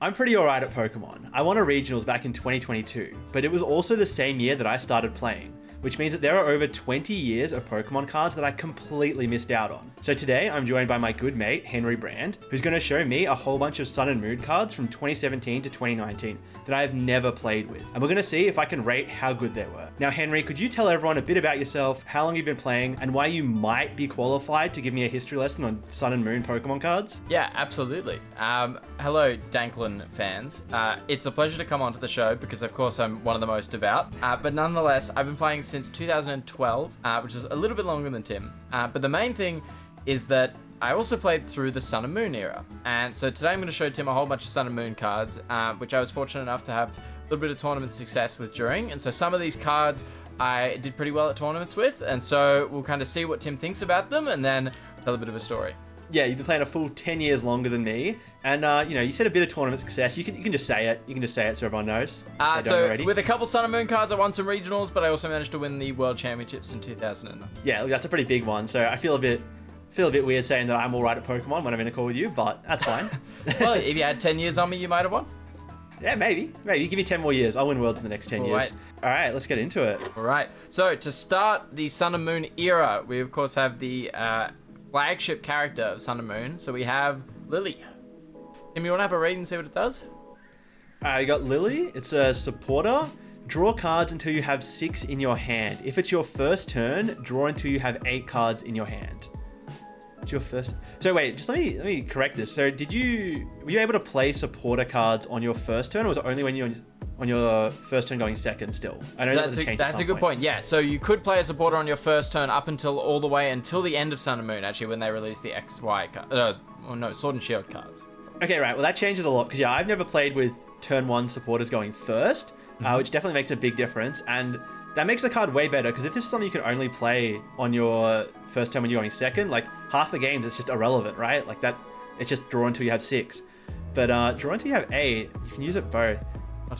I'm pretty alright at Pokemon. I won a regionals back in 2022, but it was also the same year that I started playing, which means that there are over 20 years of Pokemon cards that I completely missed out on. So today I'm joined by my good mate, Henry Brand, who's going to show me a whole bunch of Sun and Moon cards from 2017 to 2019 that I have never played with. And we're going to see if I can rate how good they were. Now, Henry, could you tell everyone a bit about yourself, how long you've been playing, and why you might be qualified to give me a history lesson on Sun and Moon Pokemon cards? Yeah, absolutely. Hello, Danklin fans. It's a pleasure to come onto the show because, of course, I'm one of the most devout. But nonetheless, I've been playing since 2012, which is a little bit longer than Tim. But the main thing is that I also played through the Sun and Moon era. And so today I'm going to show Tim a whole bunch of Sun and Moon cards, which I was fortunate enough to have a little bit of tournament success with during. And so some of these cards I did pretty well at tournaments with. And so we'll kind of see what Tim thinks about them and then tell a bit of a story. Yeah, you've been playing a full 10 years longer than me. And, you said a bit of tournament success. You can just say it. You can just say it so everyone knows. So with a couple Sun and Moon cards, I won some regionals, but I also managed to win the World Championships in 2009. Yeah, look, that's a pretty big one. So I feel a bit weird saying that I'm all right at Pokemon when I'm in a call with you, but that's fine. Well, if you had 10 years on me, you might have won. Yeah, maybe. Give me 10 more years. I'll win Worlds in the next 10 years. Right. All right, let's get into it. All right. So to start the Sun and Moon era, we of course have the flagship character of Sun and Moon. So we have Lillie. Tim, you want to have a read and see what it does? You got Lillie. It's a supporter. Draw cards until you have 6 in your hand. If it's your first turn, draw until you have 8 cards in your hand. It's your first. So wait, just let me correct this. So were you able to play supporter cards on your first turn, or was it only when you're on your first turn going second still? I know that's a good point. Yeah, so you could play a supporter on your first turn up until all the way until the end of Sun and Moon, actually, when they release the XY card. Sword and Shield cards. Okay, right. Well, that changes a lot because I've never played with turn 1 supporters going first, which definitely makes a big difference, and that makes the card way better because if this is something you can only play on your first turn when you're going second, like half the games it's just irrelevant, right? Like that, it's just draw until you have 6. But draw until you have 8, you can use it both.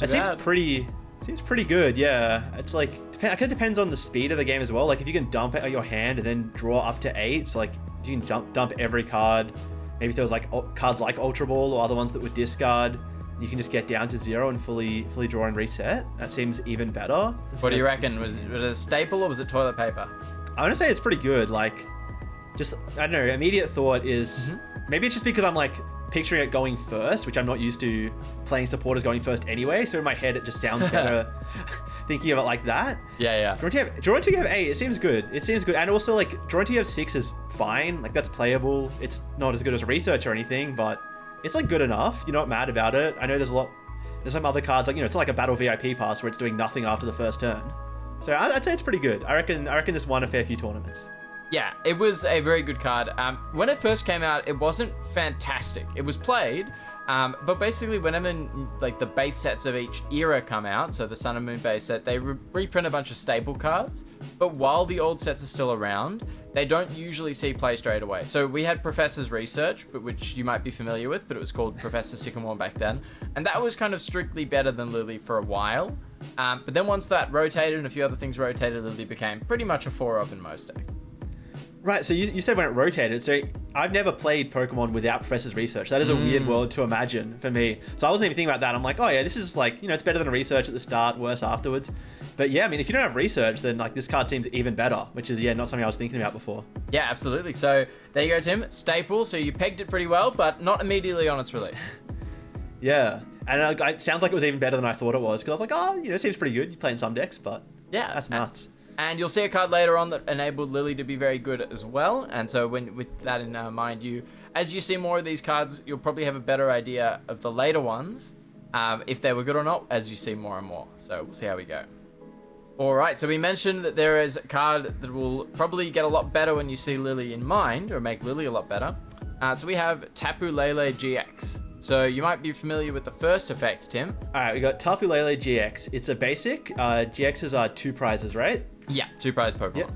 It seems pretty good, yeah. It's like, it depends on the speed of the game as well. Like if you can dump it out your hand and then draw up to 8, so like if you can dump every card, maybe if there was like cards like Ultra Ball or other ones that would discard, you can just get down to 0 and fully draw and reset. That seems even better. What do you reckon? Was it a staple or was it toilet paper? I want to say it's pretty good. Like, just, I don't know, immediate thought is, maybe it's just because I'm like picturing it going first, which I'm not used to playing supporters going first anyway. So in my head, it just sounds better thinking of it like that. Yeah. Draw until you have 8, it seems good. And also like, draw until you have 6 is fine. Like that's playable. It's not as good as research or anything, but it's like good enough. You're not mad about it. I know there's some other cards, like, it's like a battle VIP pass where it's doing nothing after the first turn. So I'd say it's pretty good. I reckon this won a fair few tournaments. Yeah, it was a very good card. When it first came out, it wasn't fantastic. It was played, but basically whenever like the base sets of each era come out, so the Sun and Moon base set, they reprint a bunch of staple cards. But while the old sets are still around, they don't usually see play straight away. So we had Professor's Research, which you might be familiar with, but it was called Professor Sycamore back then. And that was kind of strictly better than Lillie for a while. But then once that rotated and a few other things rotated, Lillie became pretty much a 4-of in most decks. Right, so you said when it rotated, so I've never played Pokemon without Professor's Research. That is a weird world to imagine for me. So I wasn't even thinking about that. I'm like, oh yeah, this is like, it's better than Research at the start, worse afterwards. But yeah, I mean, if you don't have Research, then like this card seems even better, which is, not something I was thinking about before. Yeah, absolutely. So there you go, Tim. Staple, so you pegged it pretty well, but not immediately on its release. Yeah, and it sounds like it was even better than I thought it was, because I was like, it seems pretty good. You play in some decks, but yeah, that's nuts. And you'll see a card later on that enabled Lillie to be very good as well. And so with that in mind, as you see more of these cards, you'll probably have a better idea of the later ones, if they were good or not, as you see more and more. So we'll see how we go. All right, so we mentioned that there is a card that will probably get a lot better when you see Lillie in mind, or make Lillie a lot better. So we have Tapu Lele GX. So you might be familiar with the first effect, Tim. All right, we got Tapu Lele GX. It's a basic. GXs are 2 prizes, right? Yeah, 2 prize Pokemon. Yep.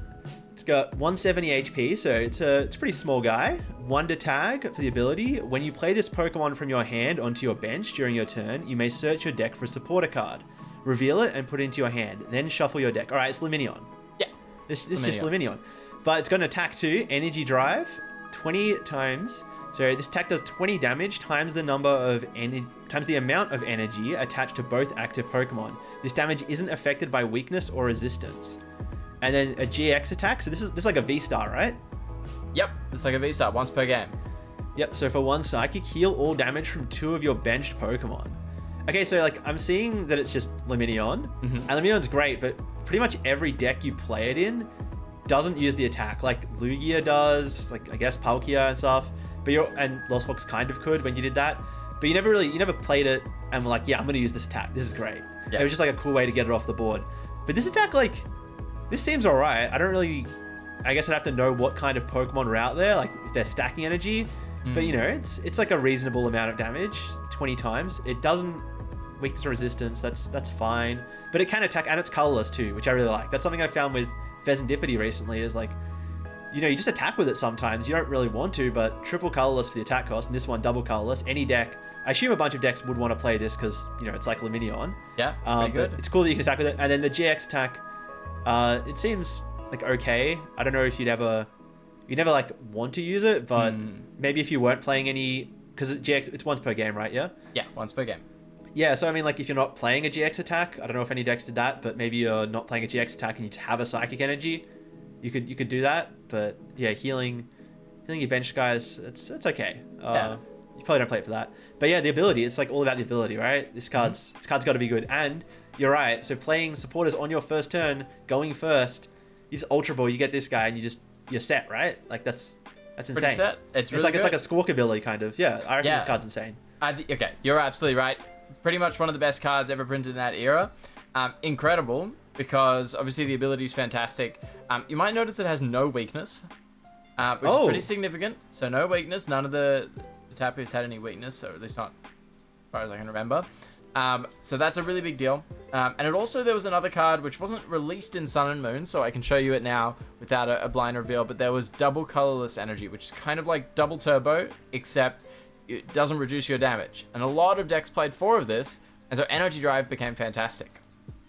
It's got 170 HP, so it's a pretty small guy. 1 to tag for the ability. When you play this Pokemon from your hand onto your bench during your turn, you may search your deck for a supporter card. Reveal it and put it into your hand. Then shuffle your deck. All right, it's Luminion. Yeah. This is just Luminion. But it's got an attack 2, Energy Drive, 20 times. So this attack does 20 damage times the number of times the amount of energy attached to both active Pokemon. This damage isn't affected by weakness or resistance. And then a GX attack. So this is like a V-Star, right? Yep, it's like a V-Star, once per game. Yep, so for one Psychic, heal all damage from 2 of your benched Pokemon. Okay, so like I'm seeing that it's just Lumineon, and Lumineon's great, but pretty much every deck you play it in doesn't use the attack. Like Lugia does, like I guess Palkia and stuff, but and Lost Fox kind of could when you did that, but you never played it and were like, yeah, I'm gonna use this attack. This is great. Yeah. It was just like a cool way to get it off the board. But this attack, like, this seems alright. I guess I'd have to know what kind of Pokemon are out there, like if they're stacking energy. But you know, it's like a reasonable amount of damage, 20 times. It doesn't weakness or resistance, that's fine. But it can attack, and it's colorless too, which I really like. That's something I found with Pheasantipity recently, is like, you know, you just attack with it sometimes. You don't really want to, but triple colorless for the attack cost, and this one double colorless. Any deck, I assume a bunch of decks would want to play this because, you know, it's like Lumineon. Yeah, it's pretty good. It's cool that you can attack with it. And then the GX attack, it seems like okay. I don't know if you never like want to use it, but maybe if you weren't playing any, because GX, it's once per game, right? Yeah. Yeah, once per game. Yeah, so I mean, like if you're not playing a GX attack, I don't know if any decks did that, but maybe you're not playing a GX attack and you have a Psychic Energy, you could do that. But yeah, healing your bench guys, it's okay. Yeah. You probably don't play it for that. But yeah, the ability, it's like all about the ability, right? This card's got to be good. And you're right. So playing supporters on your first turn, going first, you just Ultra Ball, you get this guy, and you're set, right? Like that's insane. Pretty set. It's really like good. It's like a Squawk ability kind of. Yeah, I reckon this card's insane. Okay, you're absolutely right. Pretty much one of the best cards ever printed in that era. Incredible, because obviously the ability is fantastic. You might notice it has no weakness, which is pretty significant. So no weakness. None of the Tapus had any weakness, or at least not as far as I can remember. So that's a really big deal. And there was another card which wasn't released in Sun and Moon, so I can show you it now without a blind reveal, but there was double colorless energy, which is kind of like double turbo, except it doesn't reduce your damage. And a lot of decks played 4 of this, and so Energy Drive became fantastic.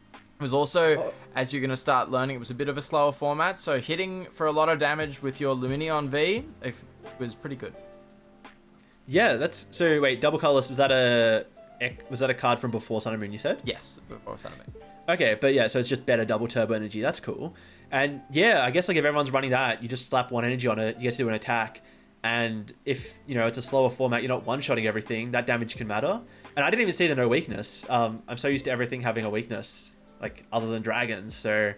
It was also, as you're going to start learning, it was a bit of a slower format, so hitting for a lot of damage with your Lumineon V was pretty good. Yeah, so wait, double colorless, was that a card from before Sun and Moon, you said? Yes, before Sun and Moon. Okay, but yeah, so it's just better double turbo energy. That's cool. And yeah, I guess like if everyone's running that, you just slap 1 energy on it, you get to do an attack. And if, you know, it's a slower format, you're not one-shotting everything, that damage can matter. And I didn't even see the no weakness. I'm so used to everything having a weakness, like other than dragons. So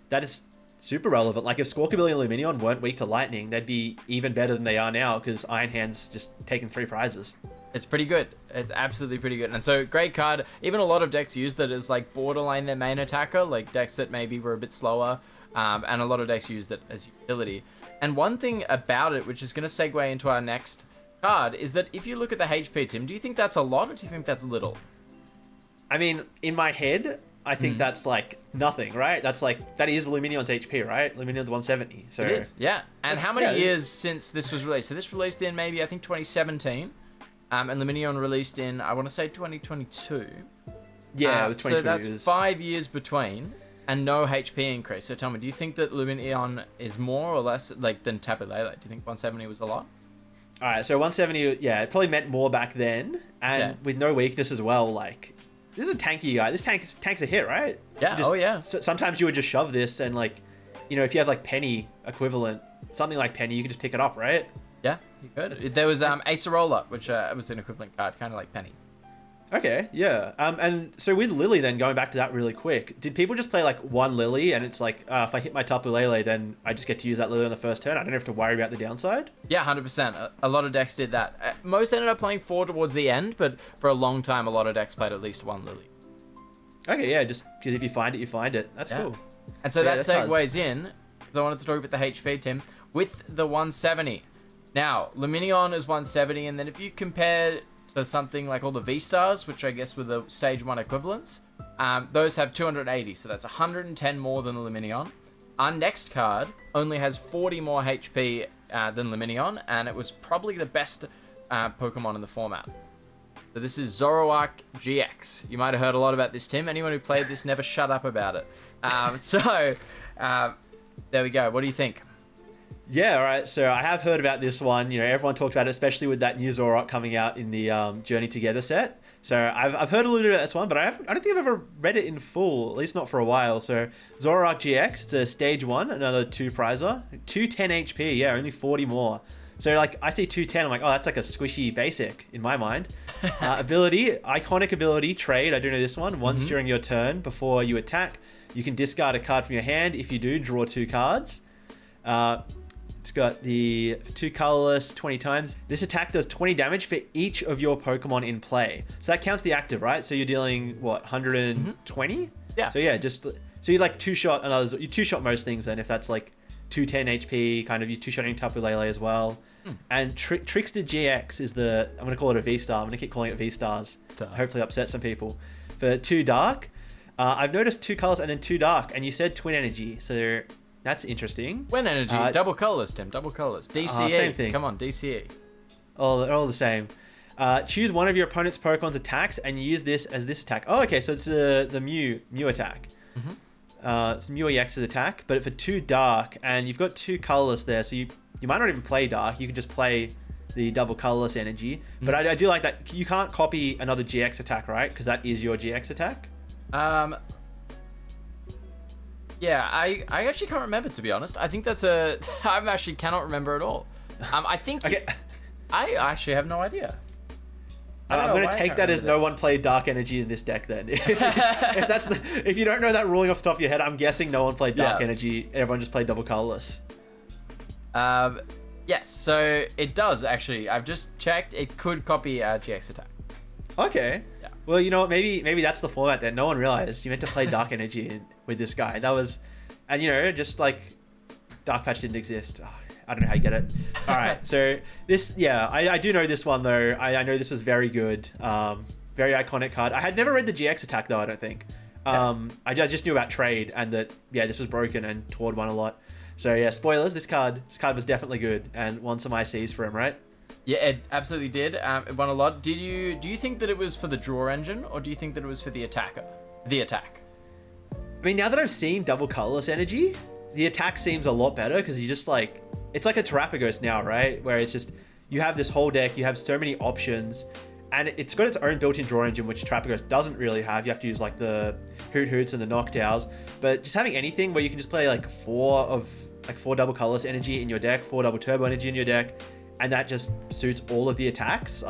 that is super relevant. Like if Squawkabilly and Lumineon weren't weak to lightning, they'd be even better than they are now, because Iron Hand's just taken 3 prizes. It's pretty good. It's absolutely pretty good. And so, great card. Even a lot of decks used it as like borderline their main attacker, like decks that maybe were a bit slower. And a lot of decks used it as utility. And one thing about it, which is going to segue into our next card, is that if you look at the HP, Tim, do you think that's a lot or do you think that's little? I mean, in my head, I think that's like nothing, right? That is Lumineon's HP, right? Lumineon's 170. So it is, yeah. And how many years since this was released? So this released in maybe, I think, 2017. And Lumineon released in, I want to say 2022. Yeah, it was 2022. So that's 5 years between and no HP increase. So tell me, do you think that Lumineon is more or less like than Tapu Lele? Do you think 170 was a lot? All right, so 170, yeah, it probably meant more back then. And with no weakness as well, like, this is a tanky guy. This tank's a hit, right? Yeah, Sometimes you would just shove this and, like, you know, if you have, like, Penny equivalent, something like Penny, you can just pick it up, right? Yeah, you could. There was Acerola, which was an equivalent card, kind of like Penny. Okay, yeah. And so with Lillie, then going back to that really quick, did people just play like one Lillie and it's like, if I hit my Tapu Lele, then I just get to use that Lillie on the first turn? I don't have to worry about the downside? Yeah, 100%. A lot of decks did that. Most ended up playing 4 towards the end, but for a long time, a lot of decks played at least one Lillie. Okay, yeah, just because if you find it, you find it. That's cool. And so that segues in, because I wanted to talk about the HP, Tim, with the 170. Now, Lumineon is 170, and then if you compare to something like all the V-Stars, which I guess were the Stage 1 equivalents, those have 280, so that's 110 more than Lumineon. Our next card only has 40 more HP than Lumineon, and it was probably the best Pokemon in the format. So this is Zoroark GX. You might have heard a lot about this, Tim. Anyone who played this never shut up about it. There we go. What do you think? Yeah, all right. So I have heard about this one. You know, everyone talked about it, especially with that new Zoroark coming out in the Journey Together set. So I've heard a little bit about this one, but I don't think I've ever read it in full, at least not for a while. So Zoroark GX, it's a stage 1, another 2 prizer, 210 HP, yeah, only 40 more. So like I see 210, I'm like, oh, that's like a squishy basic in my mind. Ability, iconic ability, trade. I do know this one. Once during your turn before you attack, you can discard a card from your hand. If you do, draw 2 cards. It's got the 2 colorless 20 times. This attack does 20 damage for each of your Pokemon in play. So that counts the active, right? So you're dealing what, 120? Yeah. So yeah, so you like 2-shot another. You 2-shot most things then, if that's like 210 HP, kind of you 2-shotting Tapu Lele as well. And Trickster GX is I'm gonna call it a V-Star. I'm gonna keep calling it V-Stars. Hopefully upset some people. For 2 dark, I've noticed 2 colors and then 2 dark, and you said twin energy, so that's interesting. Twin energy, double colors, Tim, double colors. DCE, same thing. Come on, DCE. All the same. Choose one of your opponent's Pokemon's attacks and use this as this attack. Oh, okay, so it's the Mew attack. It's Mew EX's attack, but for 2 dark, and you've got 2 colorless there, so you might not even play dark. You could just play the double colorless energy. But I do like that you can't copy another GX attack, right? Because that is your GX attack. Yeah, I actually can't remember, to be honest. I think that's I actually cannot remember at all. I think Okay. I actually have no idea. I'm going to take that as no one played Dark Energy in this deck then. If you don't know that ruling off the top of your head, I'm guessing no one played Dark Energy. Everyone just played double colorless. Yes, so it does actually. I've just checked. It could copy GX attack. Okay. Yeah. Well, you know what? Maybe that's the format that no one realized. You meant to play Dark Energy with this guy. That was, and you know, just like Dark Patch didn't exist. Oh, I don't know how you get it. All right, so this, yeah, I do know this one though. I know this was very good. Very iconic card. I had never read the GX attack though, I don't think. I just knew about trade and that, yeah, this was broken and Tord won a lot. So yeah, spoilers, this card was definitely good and won some ICs for him, right? Yeah, it absolutely did. It won a lot. Do you think that it was for the draw engine, or do you think that it was for the attacker? The attack. I mean, now that I've seen double colorless energy, the attack seems a lot better because you just like, it's like a Terapagos now, right? Where it's just, you have this whole deck, you have so many options, and it's got its own built-in draw engine, which Terapagos doesn't really have. You have to use like the Hoots and the Noctowls, but just having anything where you can just play like 4 double colorless energy in your deck, 4 double turbo energy in your deck, and that just suits all of the attacks.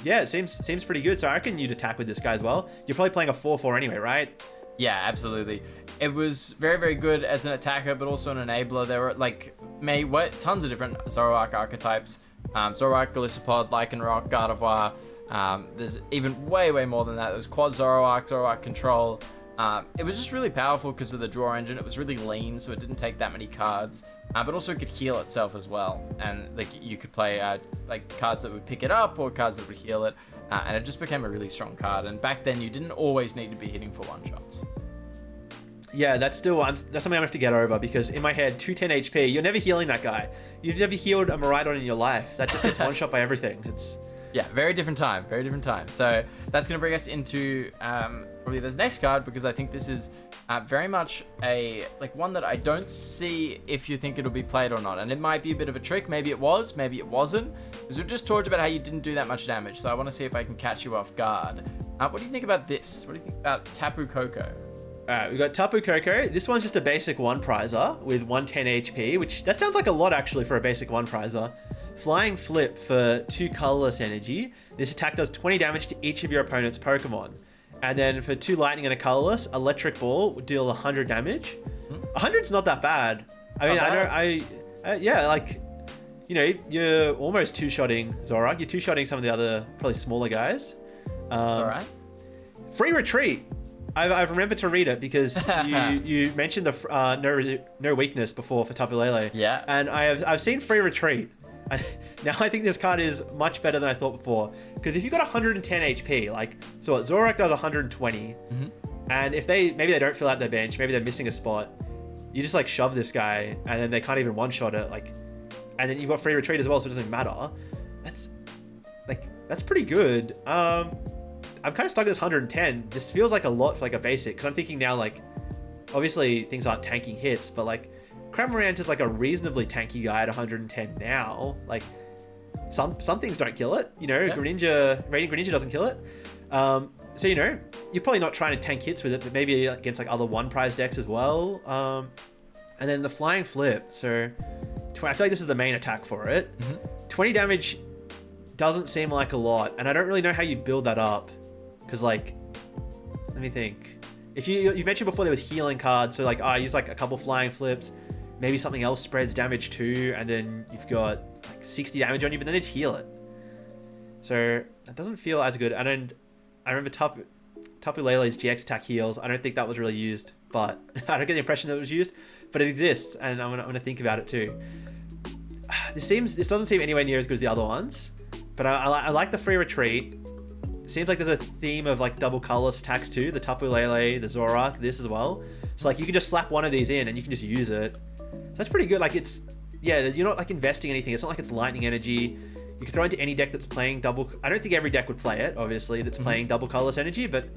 Yeah, it seems pretty good. So I reckon you'd attack with this guy as well. You're probably playing a 4/4 anyway, right? Yeah, absolutely. It was very, very good as an attacker, but also an enabler. There were like tons of different Zoroark archetypes. Zoroark, Golisopod, Lycanroc, Gardevoir. There's even way more than that. There's Quad Zoroark, Zoroark Control. It was just really powerful because of the draw engine. It was really lean, so it didn't take that many cards. But also it could heal itself as well. And like you could play like cards that would pick it up or cards that would heal it. And it just became a really strong card. And back then you didn't always need to be hitting for one-shots. Yeah, that's something I'm gonna have to get over, because in my head, 210 HP, you're never healing that guy. You've never healed a Miraidon in your life. That just gets one-shot by everything. Yeah, very different time. So that's going to bring us into probably this next card, because I think this is very much one that I don't see if you think it'll be played or not. And it might be a bit of a trick. Maybe it was, maybe it wasn't. Because we've just talked about how you didn't do that much damage. So I want to see if I can catch you off guard. What do you think about this? What do you think about Tapu Koko? Alright, we've got Tapu Koko. This one's just a basic 1-prizer with 110 HP, which that sounds like a lot actually for a basic 1-prizer. Flying Flip for 2 colorless energy. This attack does 20 damage to each of your opponent's Pokemon. And then for 2 lightning and a colorless, Electric Ball would deal 100 damage. 100's not that bad. I mean, yeah, like, you know, you're almost 2-shotting Zoroark. You're 2-shotting some of the other probably smaller guys. Alright. Free Retreat. I've remembered to read it because you mentioned the no weakness before for Tapu Lele. Yeah. And I've seen Free Retreat. Now I think this card is much better than I thought before, because if you've got 110 HP, like, so what, Zoroark does 120, and if maybe they don't fill out their bench, maybe they're missing a spot, you just like shove this guy and then they can't even one-shot it, like, and then you've got Free Retreat as well, so it doesn't matter. That's pretty good. I'm kind of stuck at this 110. This feels like a lot for like a basic, because I'm thinking now, like, obviously things aren't tanking hits, but like Cramorant is like a reasonably tanky guy at 110 now. Like some things don't kill it, you know. Yeah. Radiant Greninja doesn't kill it. So, you're probably not trying to tank hits with it, but maybe against like other one prize decks as well. And then the flying flip. So I feel like this is the main attack for it. 20 damage doesn't seem like a lot, and I don't really know how you build that up. Because like, let me think. If you mentioned before there was healing cards, so like I use like a couple flying flips, maybe something else spreads damage too, and then you've got like 60 damage on you, but then it's heal it. So that doesn't feel as good. And I remember Tapu Lele's GX attack heals. I don't think that was really used, but I don't get the impression that it was used, but it exists, and I'm gonna think about it too. This doesn't seem anywhere near as good as the other ones, but I like the free retreat. It seems like there's a theme of like double colorless attacks too. The Tapu Lele, the Zoroark, this as well. So like you can just slap one of these in and you can just use it. That's pretty good. Like you're not like investing anything. It's not like it's lightning energy. You can throw into any deck that's playing double. I don't think every deck would play it, obviously, that's playing double colorless energy, but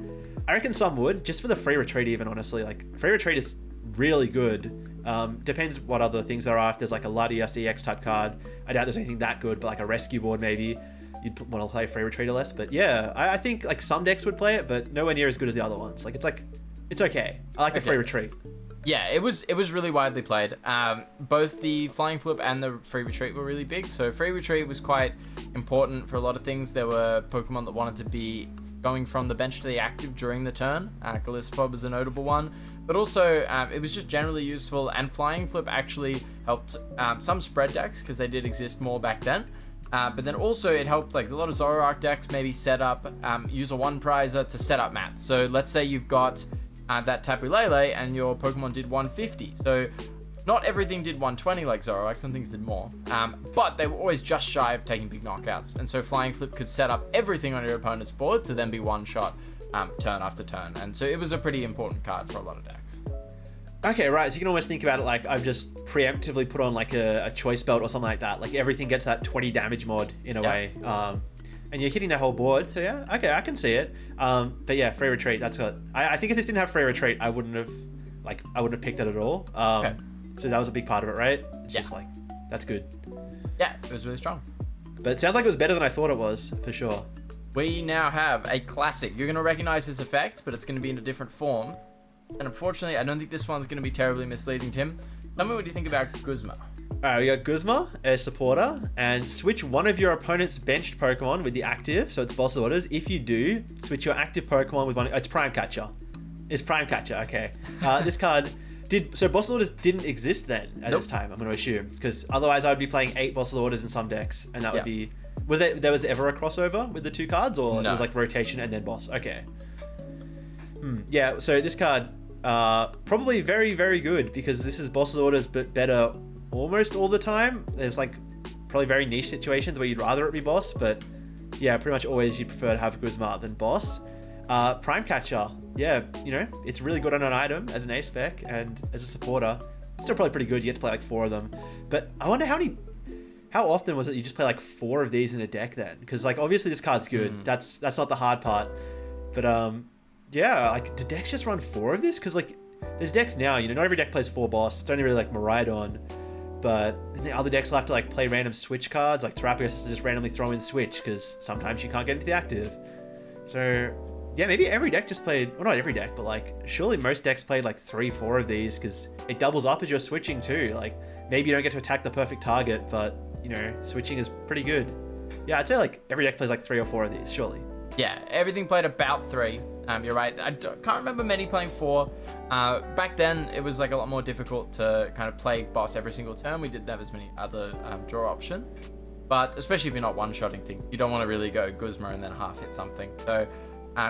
I reckon some would, just for the free retreat even, honestly. Like, free retreat is really good. Depends what other things there are. If there's like a Latias GX type card, I doubt there's anything that good, but like a rescue board maybe, you'd want to play free retreat or less. But yeah, I think like some decks would play it, but nowhere near as good as the other ones. Like, it's okay. I like the free retreat. Yeah, it was really widely played. Both the flying flip and the free retreat were really big. So free retreat was quite important for a lot of things. There were Pokemon that wanted to be going from the bench to the active during the turn. Gliscod was a notable one. But also, it was just generally useful, and flying flip actually helped some spread decks, because they did exist more back then. But then also it helped like a lot of Zoroark decks maybe set up, use a one prizer to set up math. So let's say you've got that Tapu Lele and your Pokemon did 150. So not everything did 120 like Zoroark, some things did more. But they were always just shy of taking big knockouts. And so Flying Flip could set up everything on your opponent's board to then be one shot turn after turn. And so it was a pretty important card for a lot of decks. Okay, right. So you can almost think about it like I've just preemptively put on like a choice belt or something like that. Like everything gets that 20 damage mod in a way. And you're hitting that whole board. So yeah, okay, I can see it. But yeah, free retreat. That's good. I think if this didn't have free retreat, I wouldn't have picked it at all. Okay. So that was a big part of it, right? It's just like, that's good. Yeah, it was really strong. But it sounds like it was better than I thought it was, for sure. We now have a classic. You're going to recognize this effect, but it's going to be in a different form. And unfortunately, I don't think this one's going to be terribly misleading, Tim. Tell me what you think about Guzma. Alright, we got Guzma, a supporter, and switch one of your opponent's benched Pokemon with the active, so it's boss orders. If you do, switch your active Pokemon with one. It's Prime Catcher. It's Prime Catcher, okay. This card so boss orders didn't exist then at this time, I'm going to assume, because otherwise I would be playing 8 boss orders in some decks, and that would be. There was ever a crossover with the two cards, or it was like rotation and then boss? Okay. Yeah, so this card, probably very, very good, because this is boss orders, but better almost all the time. There's like probably very niche situations where you'd rather it be boss, but yeah, pretty much always you prefer to have Guzma than boss. Prime Catcher, yeah, it's really good on an item as an ace spec, and as a supporter, it's still probably pretty good. You get to play like 4 of them, but I wonder how often was it you just play like 4 of these in a deck then? Because like obviously this card's good. That's not the hard part, but yeah, like do decks just run 4 of this? Because like there's decks now, not every deck plays 4 boss. It's only really like Miraidon. But then the other decks will have to like play random switch cards, like Terapagos has to just randomly throw in switch because sometimes you can't get into the active. So yeah, maybe every deck just played, well not every deck, but like surely most decks played like 3-4 of these, because it doubles up as you're switching too. Like maybe you don't get to attack the perfect target, but switching is pretty good. Yeah, I'd say like every deck plays like 3 or 4 of these, surely. Yeah, everything played about 3. You're right. I can't remember many playing 4. Back then, it was like a lot more difficult to kind of play boss every single turn. We didn't have as many other draw options. But especially if you're not one-shotting things, you don't want to really go Guzma and then half hit something. So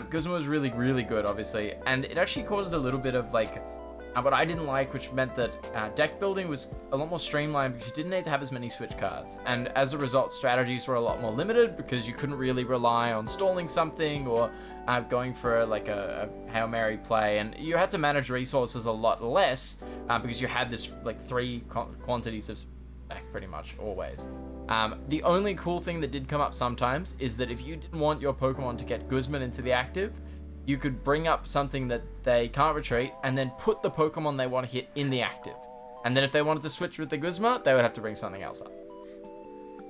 Guzma was really, really good, obviously. And it actually caused a little bit of like what I didn't like, which meant that deck building was a lot more streamlined because you didn't need to have as many switch cards. And as a result, strategies were a lot more limited because you couldn't really rely on stalling something or going for like a Hail Mary play. And you had to manage resources a lot less because you had this like 3 quantities of deck pretty much always. The only cool thing that did come up sometimes is that if you didn't want your Pokemon to get Guzman into the active, you could bring up something that they can't retreat and then put the Pokemon they want to hit in the active. And then if they wanted to switch with the Guzma, they would have to bring something else up.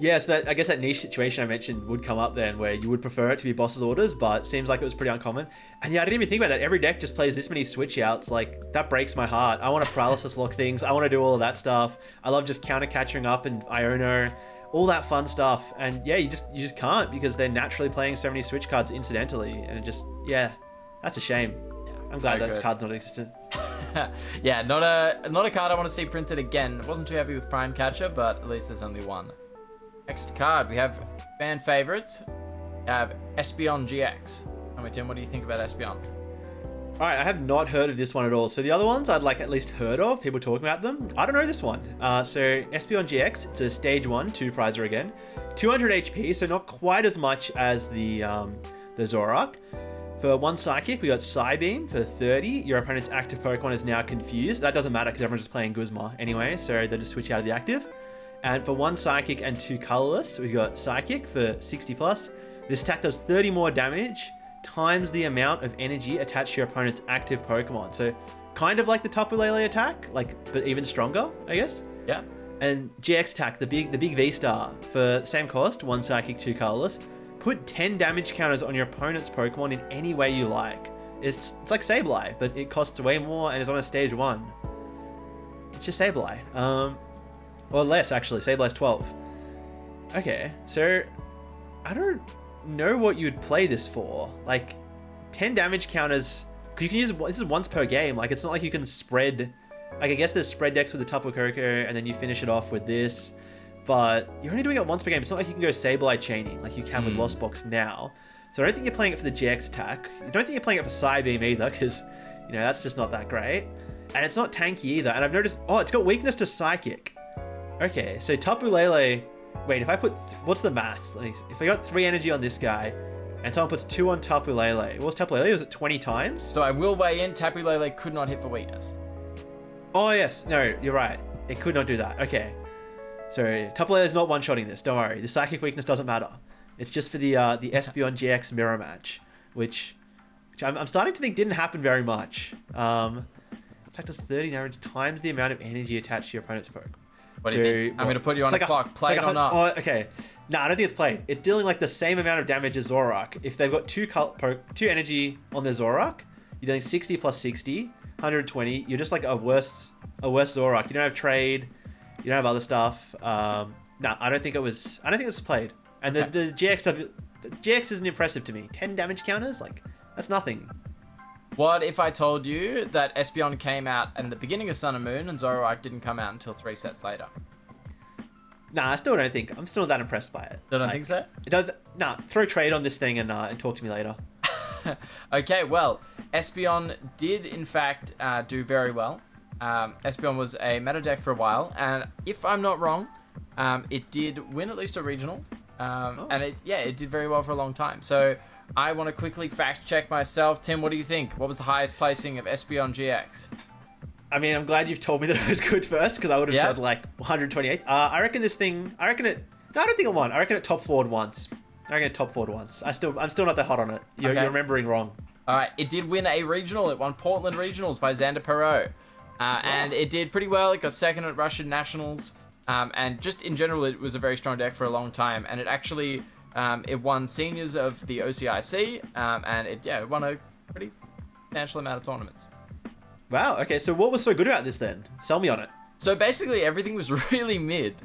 Yeah, so I guess that niche situation I mentioned would come up then, where you would prefer it to be boss's orders, but it seems like it was pretty uncommon. And yeah, I didn't even think about that. Every deck just plays this many switch outs. Like, that breaks my heart. I want to paralysis lock things. I want to do all of that stuff. I love just counter catching up and Iono, all that fun stuff. And yeah, you just can't, because they're naturally playing so many switch cards incidentally. And it just, yeah, that's a shame. I'm glad that card's not existent. Yeah, not a card I want to see printed again. Wasn't too happy with Prime Catcher, but at least there's only one. Next card, we have fan favorites. We have Espeon GX. Tell me, Tim, what do you think about Espeon? All right, I have not heard of this one at all. So the other ones I'd like at least heard of, people talking about them. I don't know this one. So Espeon GX, it's a stage 1, 2-prizer again. 200 HP, so not quite as much as the Zoroark. For 1 Psychic, we got Psybeam for 30. Your opponent's active Pokemon is now confused. That doesn't matter because everyone's just playing Guzma anyway, so they'll just switch out of the active. And for 1 Psychic and 2 Colorless, we got Psychic for 60 plus. This attack does 30 more damage times the amount of energy attached to your opponent's active Pokemon. So kind of like the Tapu Lele attack, but even stronger, I guess. Yeah. And GX attack, the big V-Star, for same cost, 1 Psychic, 2 Colorless. Put 10 damage counters on your opponent's Pokemon in any way you like. It's like Sableye, but it costs way more and is on a stage 1. It's just Sableye. Or less, actually. Sableye's 12. Okay, so I don't know what you'd play this for. Like, 10 damage counters, because you can use this is once per game. Like, it's not like you can spread. Like, I guess there's spread decks with the Tapu Koko, and then you finish it off with this. But you're only doing it once per game. It's not like you can go Sableye chaining like you can with Lost Box now. So I don't think you're playing it for the GX attack. I don't think you're playing it for Psybeam either, because, that's just not that great. And it's not tanky either. And I've noticed, it's got weakness to Psychic. Okay, so Tapu Lele. Wait, if I put, what's the maths? Like, if I got 3 energy on this guy, and someone puts 2 on Tapu Lele, what was Tapu Lele? Was it 20 times? So I will weigh in. Tapu Lele could not hit for weakness. Oh yes, no, you're right. It could not do that. Okay, so Tapu Lele is not one-shotting this. Don't worry. The Psychic weakness doesn't matter. It's just for the Espeon GX mirror match, which I'm starting to think didn't happen very much. Attack does 30 damage times the amount of energy attached to your opponent's Pokemon. What do you think? I'm going to put you on the clock. Play it or not? Oh, okay. No, I don't think it's played. It's dealing like the same amount of damage as Zoroark. If they've got 2 energy on their Zoroark, you're doing 60 plus 60, 120. You're just like a worse Zoroark. You don't have trade. You don't have other stuff. No, I don't think it was. I don't think it's played. And the GX stuff, the GX isn't impressive to me. 10 damage counters, like that's nothing. What if I told you that Espeon came out in the beginning of Sun and Moon and Zoroark didn't come out until 3 sets later? Nah, I still don't think. I'm still that impressed by it. Don't think so? It does. Nah, throw trade on this thing and talk to me later. Okay, well, Espeon did in fact do very well. Espeon was a meta deck for a while, and if I'm not wrong, it did win at least a regional, and it did very well for a long time. So I want to quickly fact check myself. Tim, what do you think? What was the highest placing of Espeon GX? I mean, I'm glad you've told me that it was good first, because I would have said like 128. I reckon this thing. No, I don't think it won. I reckon it top forward once. I'm still not that hot on it. You're remembering wrong. All right, it did win a regional. It won Portland Regionals by Xander Perot. And it did pretty well. It got second at Russian Nationals. And just in general, it was a very strong deck for a long time. And it actually, it won seniors of the OCIC. And it won a pretty substantial amount of tournaments. Wow. Okay. So what was so good about this then? Sell me on it. So basically everything was really mid.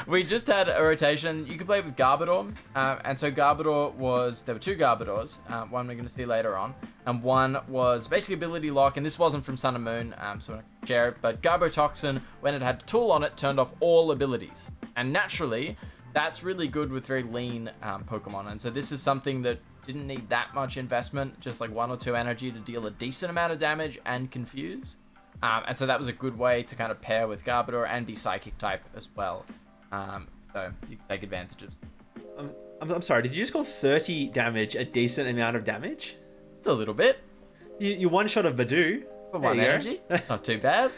We just had a rotation. You could play with Garbodor, and so Garbodor there were 2 Garbodors, one we're going to see later on, and one was basically ability lock, and this wasn't from Sun and Moon, so I'm going to share it, but Garbotoxin, when it had a tool on it, turned off all abilities, and naturally, that's really good with very lean Pokemon, and so this is something that didn't need that much investment, just like 1 or 2 energy to deal a decent amount of damage and confuse. And so that was a good way to kind of pair with Garbodor and be Psychic type as well. So you can take advantage of. I'm sorry, did you just call 30 damage a decent amount of damage? It's a little bit. You one shot of Badoo. For 1 energy. That's not too bad.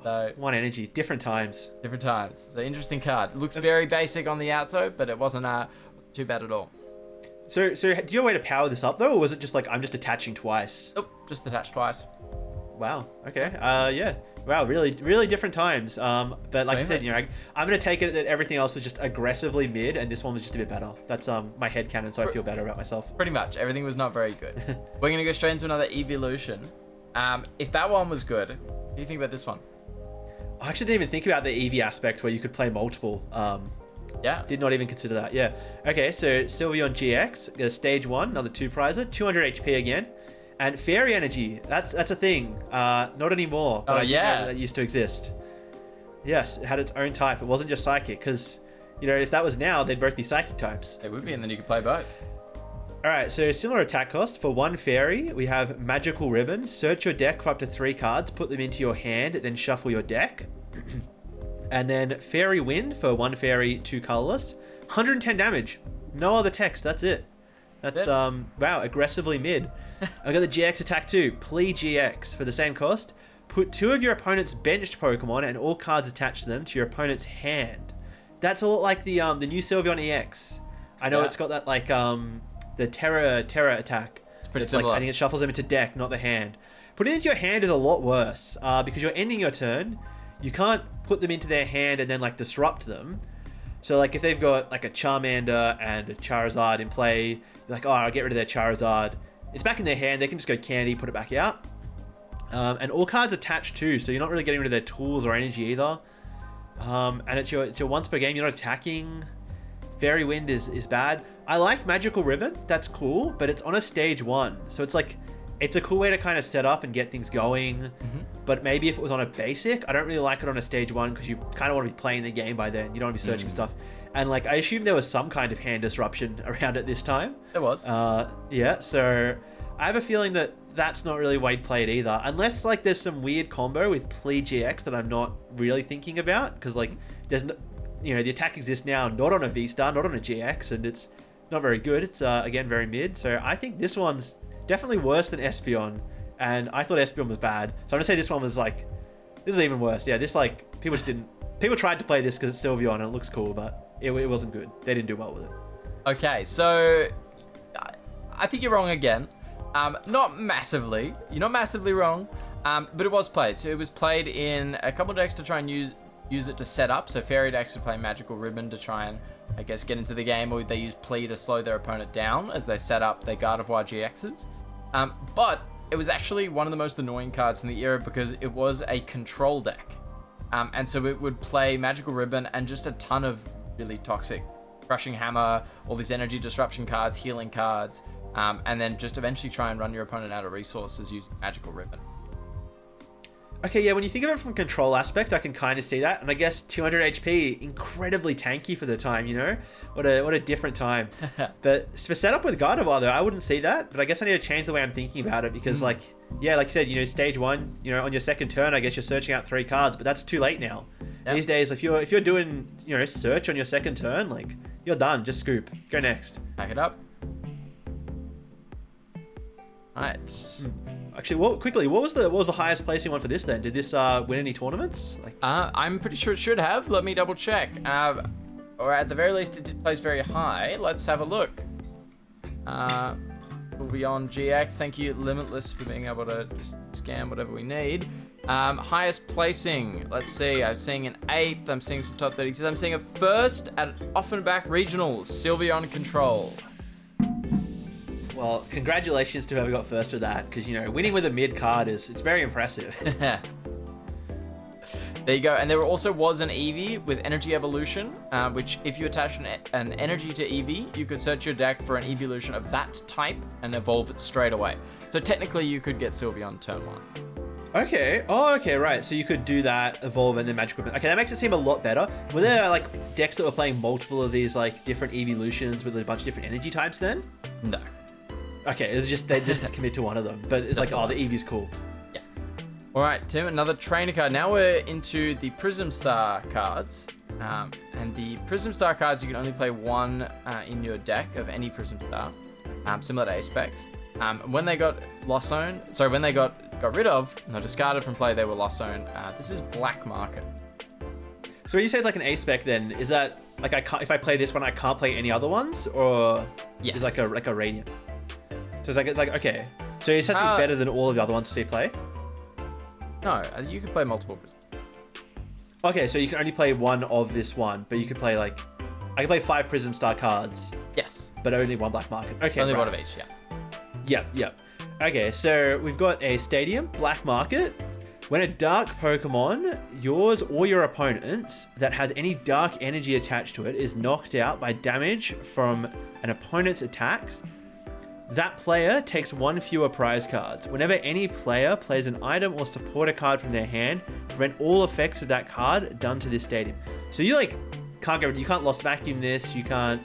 So 1 energy, different times. Different times. So interesting card. It looks very basic on the outside, but it wasn't too bad at all. So do you have a way to power this up though, or was it just like I'm just attaching twice? Nope, just attached twice. Wow. Okay. Yeah. Wow. Really, really different times. But like I said, I'm gonna take it that everything else was just aggressively mid, and this one was just a bit better. That's my headcanon, so I feel better about myself. Pretty much. Everything was not very good. We're gonna go straight into another evolution. If that one was good, what do you think about this one? I actually didn't even think about the EV aspect where you could play multiple. Yeah. Did not even consider that. Yeah. Okay. So Sylveon GX, stage 1, another 2-prizer, 200 HP again. And Fairy Energy, that's a thing. Not anymore. But I know that used to exist. Yes, it had its own type. It wasn't just Psychic, because, if that was now, they'd both be Psychic types. They would be, and then you could play both. Alright, so similar attack cost. For 1 Fairy, we have Magical Ribbon. Search your deck for up to 3 cards, put them into your hand, then shuffle your deck. And then Fairy Wind for 1 Fairy, 2 colorless. 110 damage. No other text, that's it. That's, wow, aggressively mid. I got the GX attack too. Plea GX for the same cost. Put 2 of your opponent's benched Pokemon and all cards attached to them to your opponent's hand. That's a lot like the new Sylveon EX. I know it's got that like the Terra attack. It's pretty similar. I think it shuffles them into deck, not the hand. Putting it into your hand is a lot worse because you're ending your turn. You can't put them into their hand and then like disrupt them. So like if they've got like a Charmander and a Charizard in play, you're like, oh, I'll get rid of their Charizard. It's back in their hand. They can just go candy, put it back out. And all cards attached too, so you're not really getting rid of their tools or energy either. And it's your once per game. You're not attacking. Fairy Wind is bad. I like Magical Ribbon. That's cool, but it's on a stage 1. So it's like, it's a cool way to kind of set up and get things going. Mm-hmm. But maybe if it was on a basic, I don't really like it on a stage 1 because you kind of want to be playing the game by then. You don't want to be searching stuff. And like, I assume there was some kind of hand disruption around at this time. There was. Yeah, so I have a feeling that that's not really the way to play it either. Unless like there's some weird combo with Plea GX that I'm not really thinking about. Because like, there's no, the attack exists now, not on a V-Star, not on a GX, and it's not very good. It's, again, very mid. So I think this one's definitely worse than Espeon. And I thought Espeon was bad. So I'm going to say this one was like, this is even worse. Yeah, this like, people tried to play this because it's Sylveon and it looks cool, but it wasn't good. They didn't do well with it. Okay, so I think you're wrong again. Not massively. You're not massively wrong, but it was played. So it was played in a couple of decks to try and use it to set up. So Fairy decks would play Magical Ribbon to try and, I guess, get into the game, or they use Plea to slow their opponent down as they set up their Gardevoir GXs. But it was actually one of the most annoying cards in the era because it was a control deck. And so it would play Magical Ribbon and just a ton of really toxic Crushing Hammer, all these energy disruption cards, healing cards, and then just eventually try and run your opponent out of resources using Magical Ribbon. Okay, yeah, when you think of it from a control aspect, I can kind of see that. And I guess 200 HP, incredibly tanky for the time, What a different time. But for setup with Gardevoir, though, I wouldn't see that. But I guess I need to change the way I'm thinking about it because, like you said, stage 1, on your second turn, I guess you're searching out 3 cards, but that's too late now. Yep. These days, if you're doing, search on your second turn, like, you're done. Just scoop. Go next. Pack it up. Alright. Actually, what was the highest placing one for this then? Did this win any tournaments? I'm pretty sure it should have. Let me double check. Or at the very least, it did place very high. Let's have a look. Sylveon GX. Thank you, Limitless, for being able to just scan whatever we need. Highest placing. Let's see. I'm seeing an 8th. I'm seeing some top 32. I'm seeing a 1st at Offenbach Regionals. Sylveon Control. Well, congratulations to whoever got first with that, because winning with a mid card it's very impressive. There you go. And there also was an Eevee with Energy Evolution, which if you attach an energy to Eevee, you could search your deck for an evolution of that type and evolve it straight away. So technically, you could get Sylveon turn 1. Okay. Oh, okay, right. So you could do that, evolve, and then Magical Ribbon. Okay, that makes it seem a lot better. Were there like decks that were playing multiple of these like different evolutions with a bunch of different energy types then? No. Okay, it's just they just commit to one of them, but it's just like, the Eevee's cool. Yeah. All right, Tim, another trainer card. Now we're into the Prism Star cards, and the Prism Star cards you can only play 1 in your deck of any Prism Star, similar to Ace-Specs. When they got when they got rid of, no, discarded from play, they were lost zone. This is Black Market. So when you say it's like an A-Spec, then is that like if I play this one, I can't play any other ones, or yes, it's like a Radiant? So it's like okay. So it has to be better than all of the other ones to see play. No, you can play multiple prisms. Okay, so you can only play one of this one, but you could play like... I can play 5 Prism Star cards. Yes. But only 1 black market. Okay, Only right. one of each, yeah. Yep. Okay, so we've got a Stadium, black market. When a dark Pokemon, yours or your opponent's, that has any dark energy attached to it is knocked out by damage from an opponent's attacks, that player takes 1 fewer prize cards. Whenever any player plays an item or supporter card from their hand, prevent all effects of that card done to this stadium. So you like can't go, you can't Lost Vacuum this, you can't...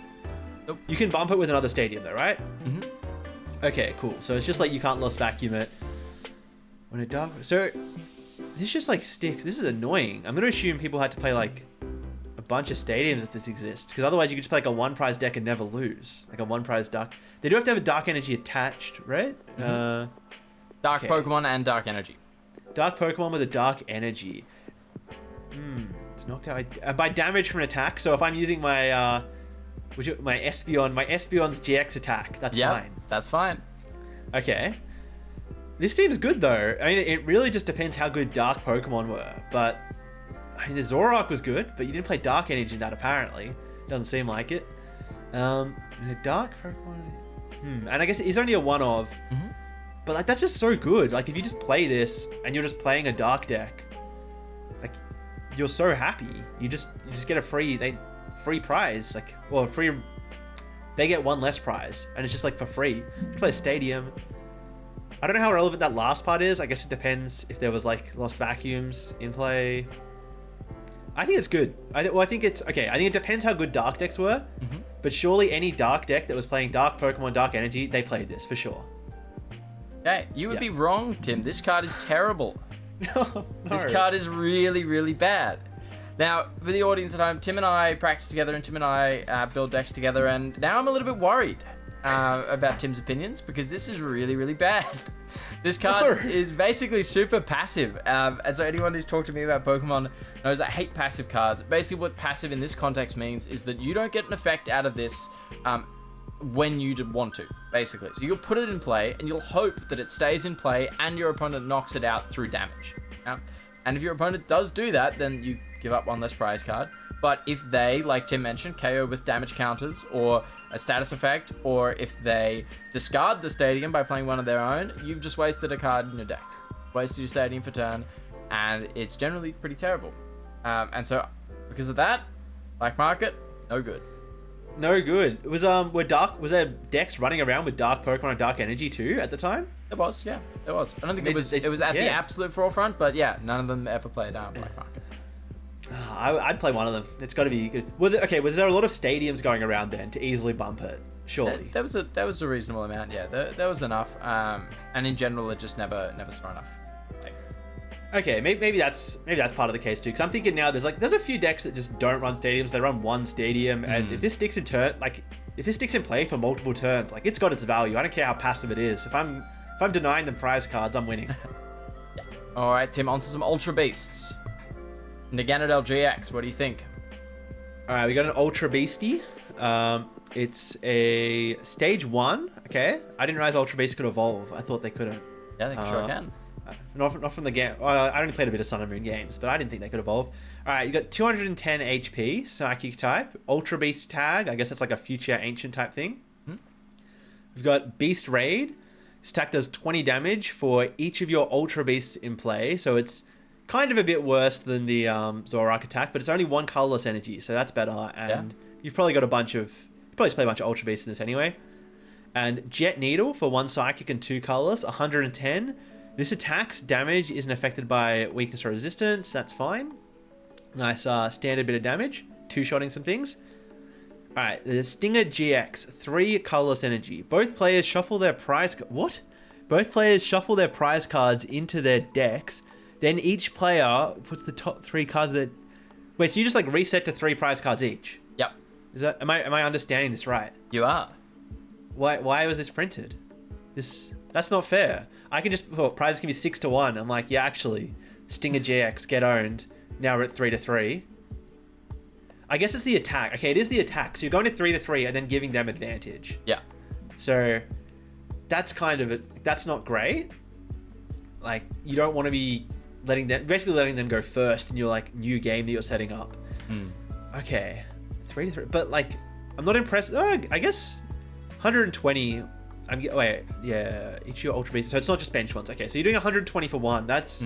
Nope. You can bump it with another stadium though, right? Mm-hmm. Okay, cool. So it's just like you can't Lost Vacuum it. When a dark... So this just like sticks. This is annoying. I'm going to assume people had to play like a bunch of stadiums if this exists, because otherwise you could just play like a 1 prize deck and never lose. Like a 1 prize dark... They do have to have a dark energy attached, right? Mm-hmm. Dark okay. Pokemon and dark energy. Dark Pokemon with a dark energy. It's knocked out by damage from an attack. So if I'm using my Espeon's GX attack, that's fine. That's fine. Okay. This seems good though. I mean, it really just depends how good dark Pokemon were. But I mean, the Zoroark was good, but you didn't play dark energy in that apparently. Doesn't seem like it. A dark Pokemon. And I guess it's only a one of. Mm-hmm. But like that's just so good. Like if you just play this and you're just playing a dark deck, like you're so happy. You just get a free prize, like, well, free. They get 1 less prize, and it's just like for free. You play Stadium. I don't know how relevant that last part is. I guess it depends if there was like Lost Vacuums in play. I think it's good. I think it's okay. I think it depends how good dark decks were. Mm-hmm. But surely any dark deck that was playing dark Pokemon, dark energy, they played this for sure. Hey, you would be wrong, Tim. This card is terrible. No. This card is really, really bad. Now, for the audience at home, Tim and I practice together and Tim and I build decks together, and now I'm a little bit worried about Tim's opinions because this is really, really bad. This card is basically super passive. And so anyone who's talked to me about Pokemon knows I hate passive cards. Basically what passive in this context means is that you don't get an effect out of this when you want to, basically. So you'll put it in play and you'll hope that it stays in play and your opponent knocks it out through damage. And if your opponent does do that, then you give up 1 less prize card. But if they, like Tim mentioned, KO with damage counters or a status effect, or if they discard the stadium by playing one of their own, you've just wasted a card in your deck. Wasted your stadium for turn, and it's generally pretty terrible. And so, because of that, black market, no good. No good. Was there decks running around with dark Pokemon and dark energy too at the time? There was, yeah, there was. I don't think it was at the absolute forefront, but yeah, none of them ever played black market. I'd play one of them. It's got to be good. Was there a lot of stadiums going around then to easily bump it? Surely. There was a reasonable amount. Yeah, there was enough. And in general, it just never saw enough. Okay, maybe that's part of the case too. Because I'm thinking now, there's a few decks that just don't run stadiums. They run 1 stadium, and if this sticks in play for multiple turns, like it's got its value. I don't care how passive it is. If I'm denying them prize cards, I'm winning. Yeah. All right, Tim. On to some Ultra Beasts. Naganadel GX. What do you think? All right, we got an Ultra Beastie. It's a stage 1. Okay, I didn't realize Ultra Beasts could evolve. I thought they couldn't. Yeah, they sure can. Not from the game. I only played a bit of Sun and Moon games, but I didn't think they could evolve. All right, you got 210 HP, Psychic type, Ultra Beast tag. I guess that's like a future ancient type thing. We've got Beast Raid. This attack does 20 damage for each of your Ultra Beasts in play, so it's kind of a bit worse than the Zoroark attack, but it's only 1 colorless energy, so that's better. And you've probably got you probably play a bunch of Ultra Beasts in this anyway. And Jet Needle for 1 Psychic and 2 colorless, 110. This attack's damage isn't affected by weakness or resistance. That's fine. Nice standard bit of damage. 2-shotting some things. Alright, the Stinger GX. 3 colorless energy. Both players shuffle their prize... What? Both players shuffle their prize cards into their decks. Then each player puts the top 3 cards of their... Wait, so you just like reset to 3 prize cards each? Yep. Am I understanding this right? You are. Why was this printed? That's not fair. I can just prizes can be 6 to 1. I'm like, yeah, actually, Stinger GX get owned. Now we're at 3 to 3. I guess it's the attack. Okay, it is the attack. So you're going to 3 to 3 and then giving them advantage. Yeah. So that's kind of it. That's not great. Like you don't want to be letting them go first in your like new game that you're setting up. Okay, 3-3, but like I'm not impressed. Oh, I guess 120. Each your Ultra Beast, so it's not just bench ones. Okay, so you're doing 120 for one. That's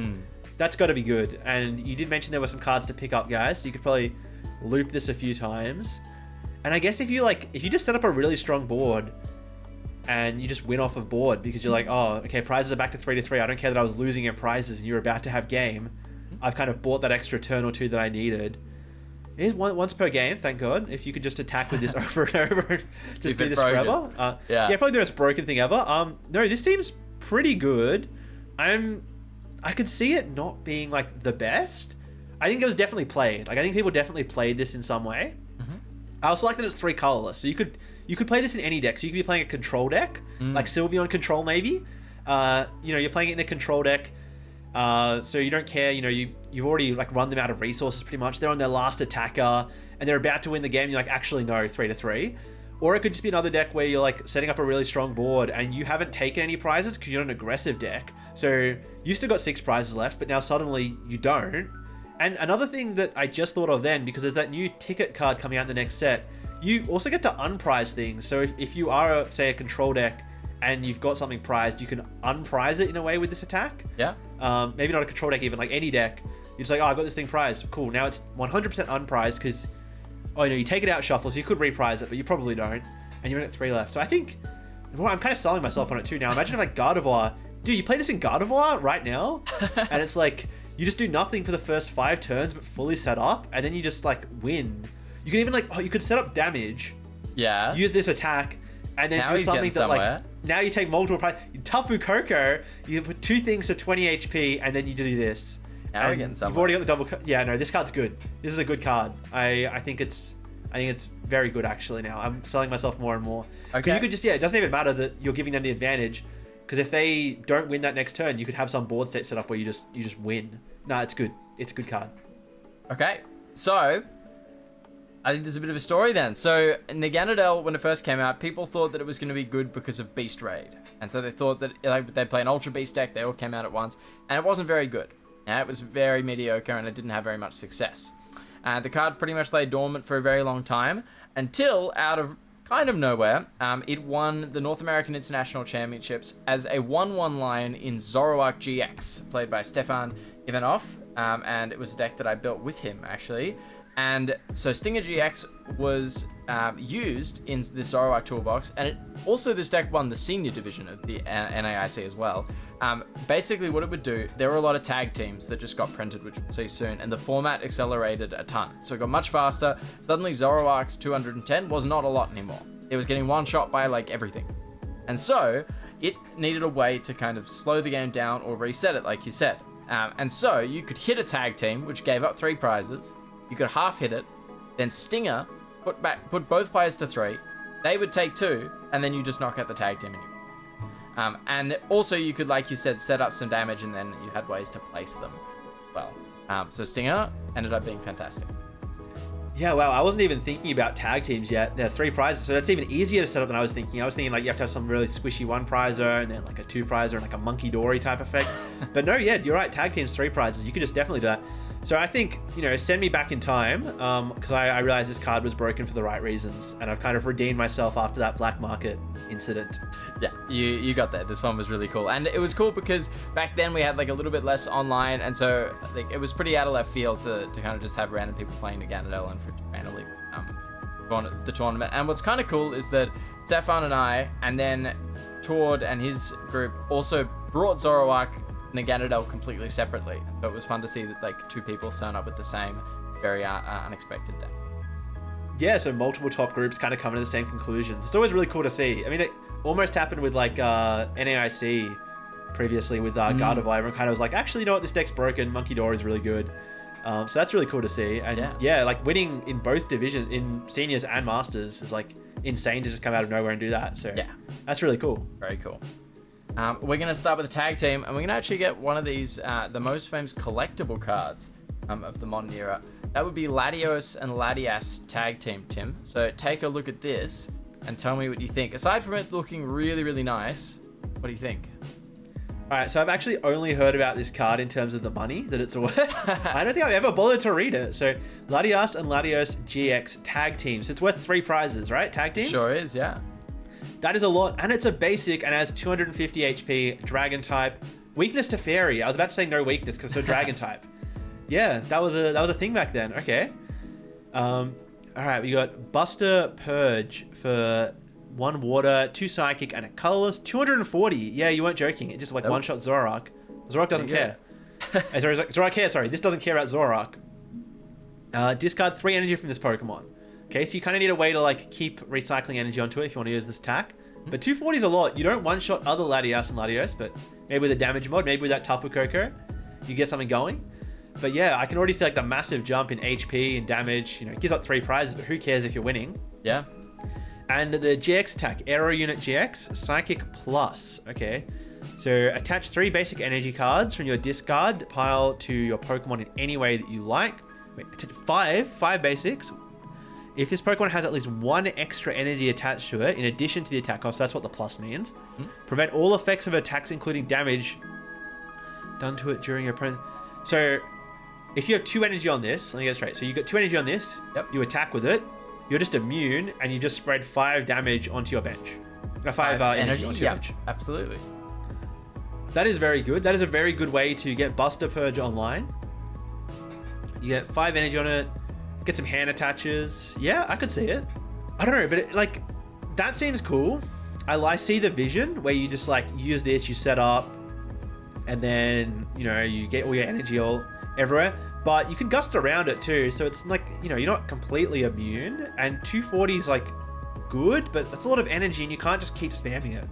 got to be good. And you did mention there were some cards to pick up, guys. So you could probably loop this a few times. And I guess if you just set up a really strong board and you just win off of board because you're like, oh, okay, prizes are back to 3-3. I don't care that I was losing at prizes and you're about to have game. I've kind of bought that extra turn or two that I needed. It is once per game, thank God. If you could just attack with this over and over, just do this forever. Yeah, probably the most broken thing ever. No, this seems pretty good. I could see it not being like the best. I think it was definitely played. Like I think people definitely played this in some way. I also like that it's 3 colorless, so you could play this in any deck. So you could be playing a control deck, like Sylveon control maybe. You're playing it in a control deck. So you don't care, you've already like run them out of resources pretty much. They're on their last attacker and they're about to win the game. You're like, actually no, 3-3. Or it could just be another deck where you're like setting up a really strong board and you haven't taken any prizes because you're an aggressive deck. So you still got 6 prizes left, but now suddenly you don't. And another thing that I just thought of then, because there's that new ticket card coming out in the next set, you also get to unprize things. So if you are, say, a control deck and you've got something prized, you can unprize it in a way with this attack. Yeah. Maybe not a control deck, even like any deck. You're just like, oh, I got this thing prized. Cool. Now it's 100% unprized because, you take it out shuffle, so you could reprise it, but you probably don't. And you're in at 3 left. So I think, well, I'm kind of selling myself on it too now. Imagine if like Gardevoir, dude, you play this in Gardevoir right now, and it's like you just do nothing for the first 5 turns, but fully set up, and then you just like win. You can even you could set up damage. Yeah. Use this attack. And then now do something that somewhere. Now you take multiple prize. Tapu Koko, you put 2 things to 20 HP and then you do this. Now we're getting somewhere. You've already got the double. Yeah, no, this card's good. This is a good card. I think it's very good actually. Now I'm selling myself more and more. Okay. You could just it doesn't even matter that you're giving them the advantage, because if they don't win that next turn, you could have some board state set up where you just win. No, it's good. It's a good card. Okay, so I think there's a bit of a story then. So Naganadel, when it first came out, people thought that it was going to be good because of Beast Raid. And so they thought that they'd play an Ultra Beast deck. They all came out at once. And it wasn't very good. It was very mediocre and it didn't have very much success. The card pretty much lay dormant for a very long time until, out of kind of nowhere, it won the North American International Championships as a 1/1 line in Zoroark GX, played by Stefan Ivanov. And it was a deck that I built with him, actually. And so Stinger GX was used in the Zoroark toolbox, and this deck won the senior division of the NAIC as well. Basically what it would do, there were a lot of tag teams that just got printed, which we'll see soon, and the format accelerated a ton. So it got much faster. Suddenly Zoroark's 210 was not a lot anymore. It was getting one shot by like everything. And so it needed a way to kind of slow the game down or reset it, like you said. And so you could hit a tag team, which gave up 3 prizes. You could half hit it, then Stinger, put both players to 3. They would take 2, and then you just knock out the tag team and you win. And also you could, like you said, set up some damage, and then you had ways to place them well. So Stinger ended up being fantastic. Yeah, wow, I wasn't even thinking about tag teams yet. There are 3 prizes, so that's even easier to set up than I was thinking. I was thinking like you have to have some really squishy 1 prizer, and then like a 2 prizer, and like a Monkey Dory type effect. But no, yeah, you're right, tag teams 3 prizes. You could just definitely do that. So I think, send me back in time, because I realized this card was broken for the right reasons, and I've kind of redeemed myself after that black market incident. Yeah, you got that. This one was really cool. And it was cool because back then we had like a little bit less online, and so like it was pretty out of left field to kind of just have random people playing Naganadel and for randomly the tournament. And what's kind of cool is that Stefan and I, and then Tord and his group also brought Zoroark Naganadel completely separately. So it was fun to see that like 2 people turn up with the same very unexpected deck. Yeah, so multiple top groups kind of coming to the same conclusions. It's always really cool to see. I mean, it almost happened with like NAIC previously with Gardevoir. Everyone kind of was like, actually, you know what, this deck's broken. Monkey Dory is really good. So that's really cool to see. And yeah, like winning in both divisions, in seniors and masters, is like insane to just come out of nowhere and do that. So yeah, that's really cool. Very cool. We're going to start with the tag team, and we're going to actually get one of these, the most famous collectible cards of the modern era. That would be Latios and Latias tag team, Tim. So take a look at this and tell me what you think. Aside from it looking really, really nice, what do you think? All right, so I've actually only heard about this card in terms of the money that it's worth. I don't think I've ever bothered to read it. So Latias and Latios GX tag teams. It's worth 3 prizes, right? Tag teams? Sure is, yeah. That is a lot, and it's a basic and has 250 HP, dragon type, weakness to fairy. I was about to say no weakness because it's a dragon type. Yeah, that was a thing back then. Okay. All right, we got Buster Purge for 1 water, 2 psychic, and a colorless. 240. Yeah, you weren't joking. It just like one-shot Zoroark. Zoroark doesn't care. Sorry, Zoroark cares. Sorry, this doesn't care about Zoroark. Discard 3 energy from this Pokemon. Okay, so you kind of need a way to like keep recycling energy onto it if you want to use this attack. But 240 is a lot. You don't one-shot other Latias and Latios, but maybe with a damage mod, maybe with that Tapu Koko, you get something going. But yeah, I can already see like the massive jump in HP and damage. You know, it gives up 3 prizes, but who cares if you're winning? Yeah. And the GX attack, Aero Unit GX, Psychic Plus. Okay, so attach 3 basic energy cards from your discard pile to your Pokemon in any way that you like. Wait, 5 basics. If this Pokemon has at least 1 extra energy attached to it, in addition to the attack cost, that's what the plus means. Prevent all effects of attacks, including damage, done to it during your opponent. So, if you have 2 energy on this, let me get it straight. So you got 2 energy on this, you attack with it, you're just immune, and you just spread 5 damage onto your bench. 5 energy onto your bench. Absolutely. That is very good. That is a very good way to get Buster Purge online. You get 5 energy on it, get some hand attaches. Yeah, I could see it. I don't know, but like, that seems cool. I see the vision where you just like use this, you set up, and then, you know, you get all your energy all everywhere. But you can gust around it too, so it's like, you know, you're not completely immune. And 240 is like good, but that's a lot of energy and you can't just keep spamming it.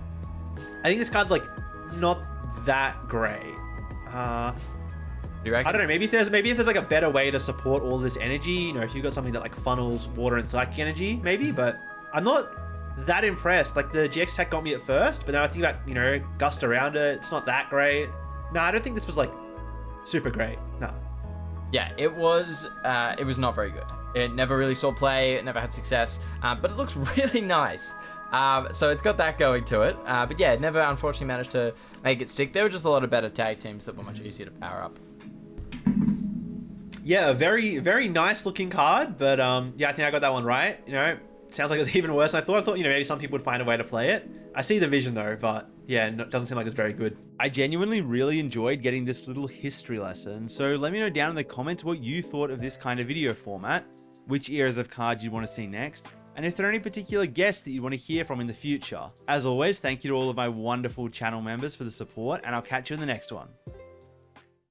I think this card's like not that great. You reckon? I don't know, maybe if there's like a better way to support all this energy, you know, if you've got something that like funnels water and psychic energy, maybe, but I'm not that impressed. Like the GX tech got me at first, but then I think about, you know, gust around it, it's not that great. No, I don't think this was like super great. No. Yeah, it was not very good. It never really saw play, it never had success, but it looks really nice. So it's got that going to it. But yeah, it never unfortunately managed to make it stick. There were just a lot of better tag teams that were much easier to power up. Yeah, a very, very nice looking card, but yeah, I think I got that one right. You know, it sounds like it's even worse than I thought. I thought, you know, maybe some people would find a way to play it. I see the vision though, but yeah, it doesn't seem like it's very good. I genuinely really enjoyed getting this little history lesson, so let me know down in the comments what you thought of this kind of video format, which eras of cards you'd want to see next, and if there are any particular guests that you want to hear from in the future. As always, thank you to all of my wonderful channel members for the support, and I'll catch you in the next one.